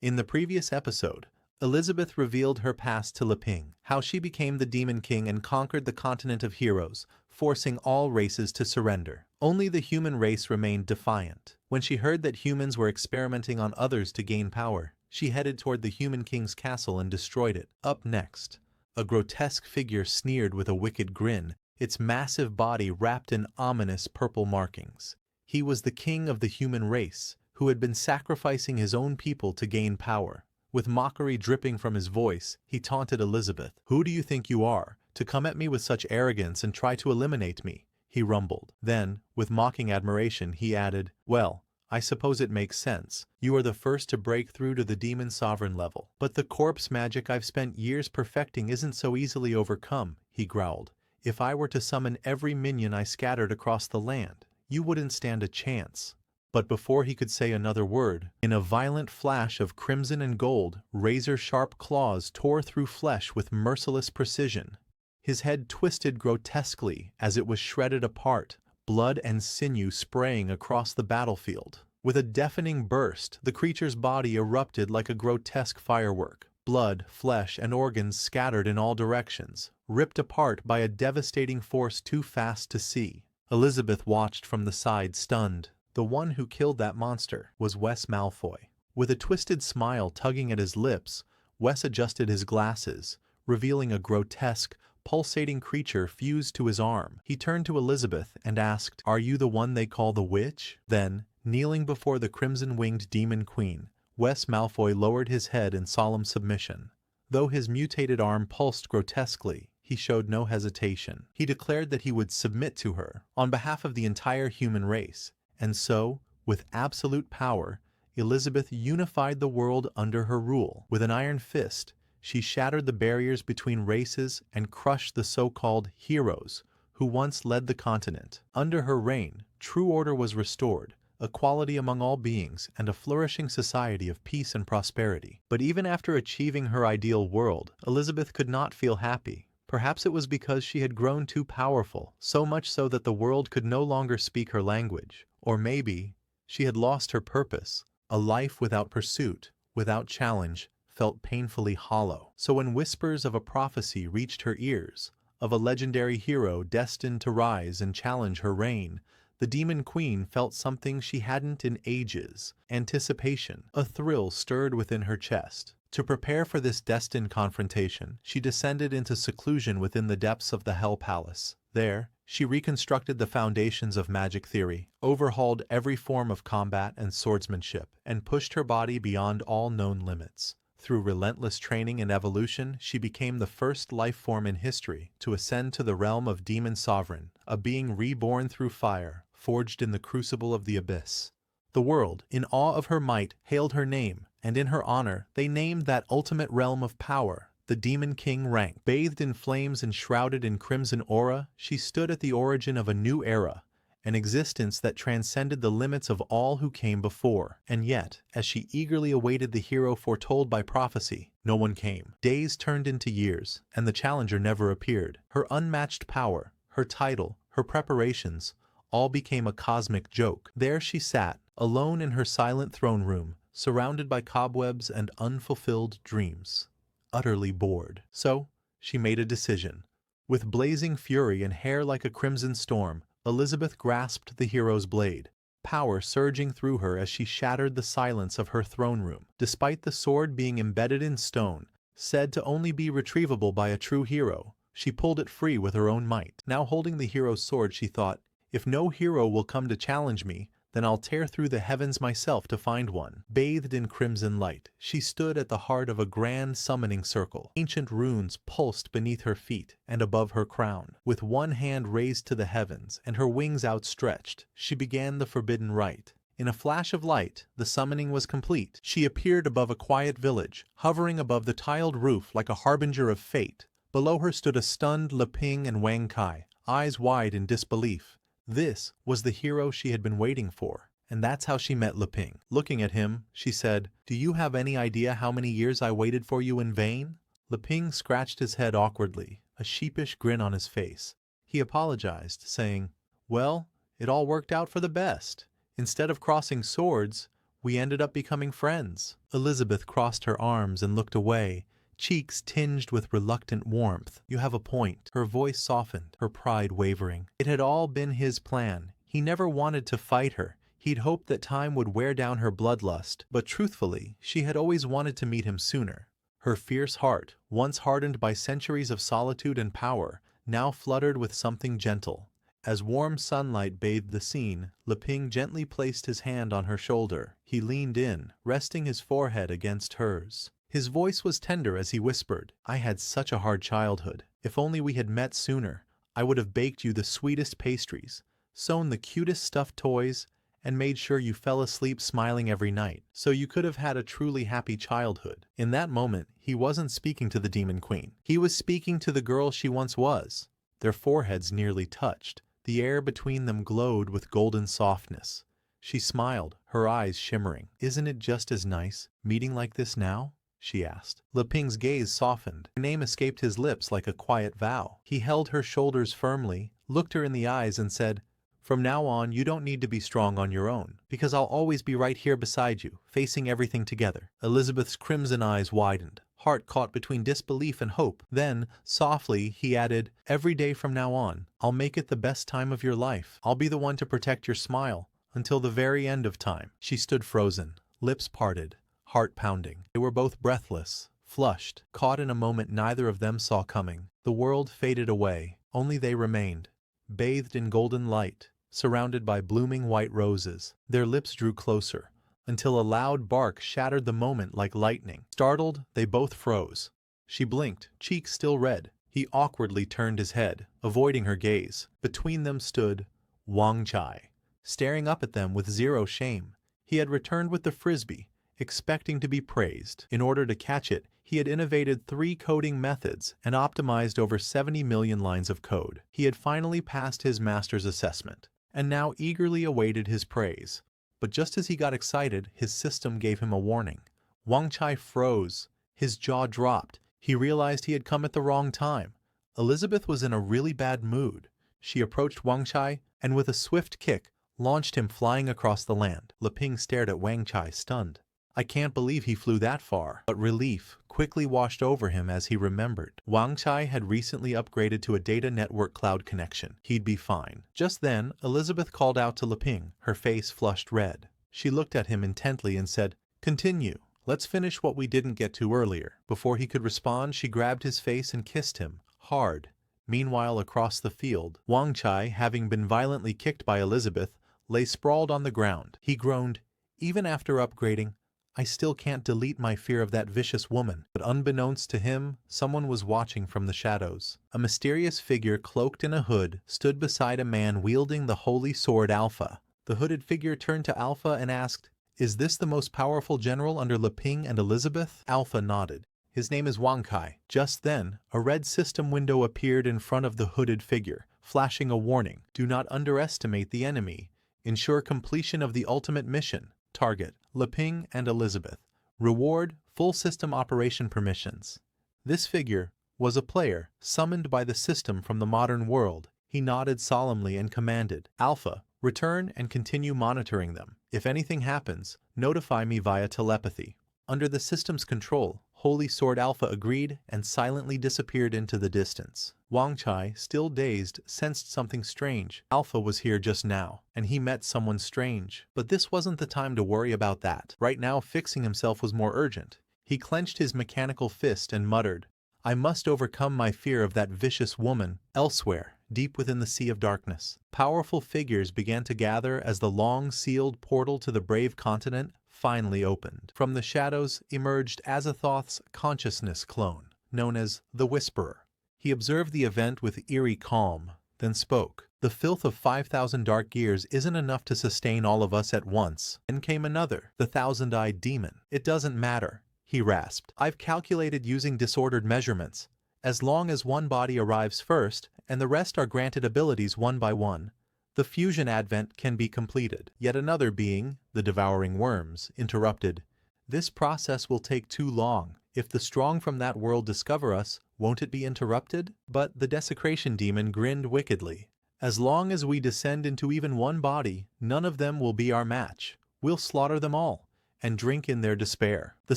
In the previous episode, Elizabeth revealed her past to Leping, how she became the Demon King and conquered the continent of heroes, forcing all races to surrender. Only the human race remained defiant. When she heard that humans were experimenting on others to gain power, she headed toward the Human King's castle and destroyed it. Up next, a grotesque figure sneered with a wicked grin, its massive body wrapped in ominous purple markings. He was the king of the human race, who had been sacrificing his own people to gain power. With mockery dripping from his voice, he taunted Elizabeth. "Who do you think you are, to come at me with such arrogance and try to eliminate me?" he rumbled. Then, with mocking admiration, he added, "Well, I suppose it makes sense. You are the first to break through to the demon sovereign level. But the corpse magic I've spent years perfecting isn't so easily overcome," he growled. "If I were to summon every minion I scattered across the land, you wouldn't stand a chance." But before he could say another word, in a violent flash of crimson and gold, razor-sharp claws tore through flesh with merciless precision. His head twisted grotesquely as it was shredded apart, blood and sinew spraying across the battlefield. With a deafening burst, the creature's body erupted like a grotesque firework. Blood, flesh, and organs scattered in all directions, ripped apart by a devastating force too fast to see. Elizabeth watched from the side, stunned. The one who killed that monster was Wes Malfoy. With a twisted smile tugging at his lips, Wes adjusted his glasses, revealing a grotesque, pulsating creature fused to his arm. He turned to Elizabeth and asked, "Are you the one they call the witch?" Then, kneeling before the crimson-winged demon queen, Wes Malfoy lowered his head in solemn submission. Though his mutated arm pulsed grotesquely, he showed no hesitation. He declared that he would submit to her, on behalf of the entire human race. And so, with absolute power, Elizabeth unified the world under her rule. With an iron fist, she shattered the barriers between races and crushed the so-called heroes who once led the continent. Under her reign, true order was restored, equality among all beings, and a flourishing society of peace and prosperity. But even after achieving her ideal world, Elizabeth could not feel happy. Perhaps it was because she had grown too powerful, so much so that the world could no longer speak her language. Or maybe she had lost her purpose. A life without pursuit, without challenge, felt painfully hollow. So when whispers of a prophecy reached her ears, of a legendary hero destined to rise and challenge her reign, the Demon Queen felt something she hadn't in ages: anticipation. A thrill stirred within her chest. To prepare for this destined confrontation, she descended into seclusion within the depths of the Hell Palace. There, she reconstructed the foundations of magic theory, overhauled every form of combat and swordsmanship, and pushed her body beyond all known limits. Through relentless training and evolution, she became the first life form in history to ascend to the realm of Demon Sovereign, a being reborn through fire, forged in the crucible of the abyss. The world, in awe of her might, hailed her name, and in her honor, they named that ultimate realm of power the Demon King rank. Bathed in flames and shrouded in crimson aura, she stood at the origin of a new era, an existence that transcended the limits of all who came before. And yet, as she eagerly awaited the hero foretold by prophecy, no one came. Days turned into years, and the challenger never appeared. Her unmatched power, her title, her preparations, all became a cosmic joke. There she sat, alone in her silent throne room, surrounded by cobwebs and unfulfilled dreams. Utterly bored. So, she made a decision. With blazing fury and hair like a crimson storm, Elizabeth grasped the hero's blade, power surging through her as she shattered the silence of her throne room. Despite the sword being embedded in stone, said to only be retrievable by a true hero, she pulled it free with her own might. Now holding the hero's sword, she thought, "If no hero will come to challenge me, then I'll tear through the heavens myself to find one." Bathed in crimson light, she stood at the heart of a grand summoning circle. Ancient runes pulsed beneath her feet and above her crown. With one hand raised to the heavens and her wings outstretched, she began the forbidden rite. In a flash of light, the summoning was complete. She appeared above a quiet village, hovering above the tiled roof like a harbinger of fate. Below her stood a stunned Leping and Wongchai, eyes wide in disbelief. This was the hero she had been waiting for, and that's how she met Leping. Looking at him, she said, "Do you have any idea how many years I waited for you in vain?" Leping scratched his head awkwardly, a sheepish grin on his face. He apologized, saying, "Well, it all worked out for the best. Instead of crossing swords, We ended up becoming friends." Elizabeth crossed her arms and looked away, cheeks tinged with reluctant warmth. "You have a point." Her voice softened, her pride wavering. It had all been his plan. He never wanted to fight her. He'd hoped that time would wear down her bloodlust, but truthfully, she had always wanted to meet him sooner. Her fierce heart, once hardened by centuries of solitude and power, now fluttered with something gentle. As warm sunlight bathed the scene, Leping gently placed his hand on her shoulder. He leaned in, resting his forehead against hers. His voice was tender as he whispered, "I had such a hard childhood. If only we had met sooner, I would have baked you the sweetest pastries, sewn the cutest stuffed toys, and made sure you fell asleep smiling every night, so you could have had a truly happy childhood." In that moment, he wasn't speaking to the Demon Queen. He was speaking to the girl she once was. Their foreheads nearly touched. The air between them glowed with golden softness. She smiled, her eyes shimmering. "Isn't it just as nice, meeting like this now?" she asked. Leping's gaze softened. Her name escaped his lips like a quiet vow. He held her shoulders firmly, looked her in the eyes and said, "From now on, you don't need to be strong on your own, because I'll always be right here beside you, facing everything together." Elizabeth's crimson eyes widened, heart caught between disbelief and hope. Then, softly, he added, "Every day from now on, I'll make it the best time of your life. I'll be the one to protect your smile, until the very end of time." She stood frozen, lips parted, heart pounding. They were both breathless, flushed, caught in a moment neither of them saw coming. The world faded away, only they remained, bathed in golden light, surrounded by blooming white roses. Their lips drew closer, until a loud bark shattered the moment like lightning. Startled, they both froze. She blinked, cheeks still red. He awkwardly turned his head, avoiding her gaze. Between them stood Wongchai, staring up at them with zero shame. He had returned with the frisbee, expecting to be praised. In order to catch it, he had innovated 3 coding methods and optimized over 70 million lines of code. He had finally passed his master's assessment, and now eagerly awaited his praise. But just as he got excited, his system gave him a warning. Wongchai froze. His jaw dropped. He realized he had come at the wrong time. Elizabeth was in a really bad mood. She approached Wongchai and with a swift kick, launched him flying across the land. Leping stared at Wongchai, stunned. "I can't believe he flew that far." But relief quickly washed over him as he remembered. Wongchai had recently upgraded to a data network cloud connection. He'd be fine. Just then, Elizabeth called out to Leping, her face flushed red. She looked at him intently and said, "Continue. Let's finish what we didn't get to earlier." Before he could respond, she grabbed his face and kissed him, hard. Meanwhile, across the field, Wongchai, having been violently kicked by Elizabeth, lay sprawled on the ground. He groaned, "Even after upgrading, I still can't delete my fear of that vicious woman." But unbeknownst to him, someone was watching from the shadows. A mysterious figure cloaked in a hood stood beside a man wielding the holy sword Alpha. The hooded figure turned to Alpha and asked, "Is this the most powerful general under Leping and Elizabeth?" Alpha nodded. "His name is Wongchai." Just then, a red system window appeared in front of the hooded figure, flashing a warning. "Do not underestimate the enemy. Ensure completion of the ultimate mission. Target, Leping and Elizabeth. Reward, full system operation permissions." This figure was a player summoned by the system from the modern world. He nodded solemnly and commanded, "Alpha, return and continue monitoring them. If anything happens, notify me via telepathy." Under the system's control, Holy Sword Alpha agreed and silently disappeared into the distance. Wongchai, still dazed, sensed something strange. Alpha was here just now, and he met someone strange. But this wasn't the time to worry about that. Right now, fixing himself was more urgent. He clenched his mechanical fist and muttered, "I must overcome my fear of that vicious woman." Elsewhere, deep within the sea of darkness, powerful figures began to gather as the long-sealed portal to the brave continent finally opened. From the shadows emerged Azathoth's consciousness clone, known as the Whisperer. He observed the event with eerie calm, then spoke. "The filth of 5,000 dark years isn't enough to sustain all of us at once." Then came another, the thousand-eyed demon. "It doesn't matter," he rasped. "I've calculated using disordered measurements. As long as one body arrives first, and the rest are granted abilities one by one, the fusion advent can be completed." Yet another being, the devouring worms, interrupted. "This process will take too long. If the strong from that world discover us, won't it be interrupted?" But the desecration demon grinned wickedly. "As long as we descend into even one body, none of them will be our match. We'll slaughter them all. and drink in their despair. The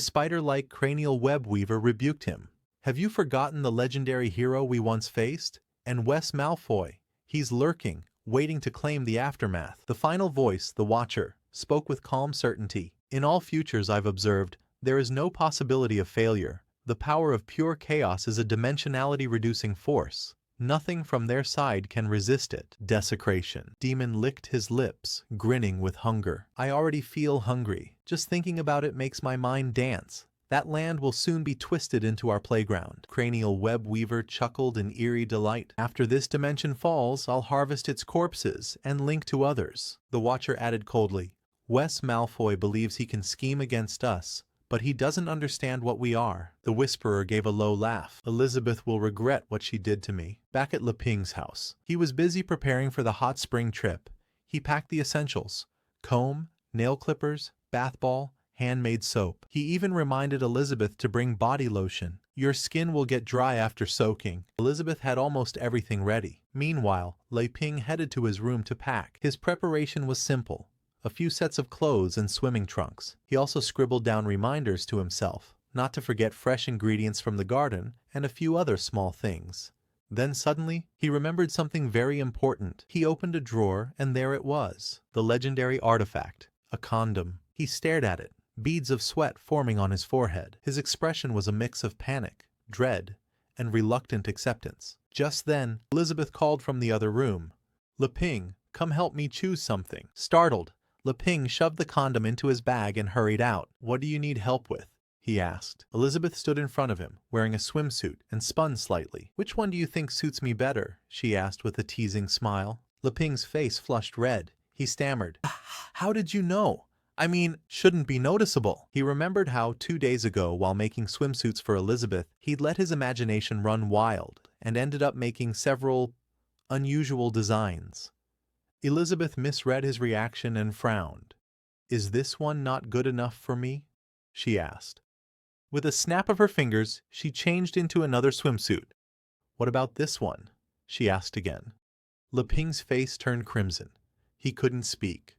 spider-like cranial web weaver rebuked him. Have you forgotten the legendary hero we once faced? And Wes Malfoy, he's lurking, waiting to claim the aftermath. The final voice, the Watcher, spoke with calm certainty. In all futures I've observed, there is no possibility of failure. The power of pure chaos is a dimensionality-reducing force. Nothing from their side can resist it. Desecration. Demon licked his lips, grinning with hunger. I already feel hungry. Just thinking about it makes my mind dance. That land will soon be twisted into our playground. Cranial web weaver chuckled in eerie delight. After this dimension falls, I'll harvest its corpses and link to others. The Watcher added coldly, Wes Malfoy believes he can scheme against us, but he doesn't understand what we are. The Whisperer gave a low laugh. Elizabeth will regret what she did to me. Back at Leping's house, he was busy preparing for the hot spring trip. He packed the essentials: comb, nail clippers, bath ball, handmade soap. He even reminded Elizabeth to bring body lotion. Your skin will get dry after soaking. Elizabeth had almost everything ready. Meanwhile, Leping headed to his room to pack. His preparation was simple: a few sets of clothes and swimming trunks. He also scribbled down reminders to himself, not to forget fresh ingredients from the garden and a few other small things. Then suddenly, he remembered something very important. He opened a drawer and there it was, the legendary artifact, a condom. He stared at it, beads of sweat forming on his forehead. His expression was a mix of panic, dread, and reluctant acceptance. Just then, Elizabeth called from the other room. Leping, come help me choose something. Startled, Leping shoved the condom into his bag and hurried out. What do you need help with? He asked. Elizabeth stood in front of him, wearing a swimsuit, and spun slightly. Which one do you think suits me better? She asked with a teasing smile. Leping's face flushed red. He stammered. How did you know? I mean, shouldn't be noticeable. He remembered how 2 days ago, while making swimsuits for Elizabeth, he'd let his imagination run wild and ended up making several unusual designs. Elizabeth misread his reaction and frowned. Is this one not good enough for me? She asked. With a snap of her fingers, she changed into another swimsuit. What about this one? She asked again. Leping's face turned crimson. He couldn't speak.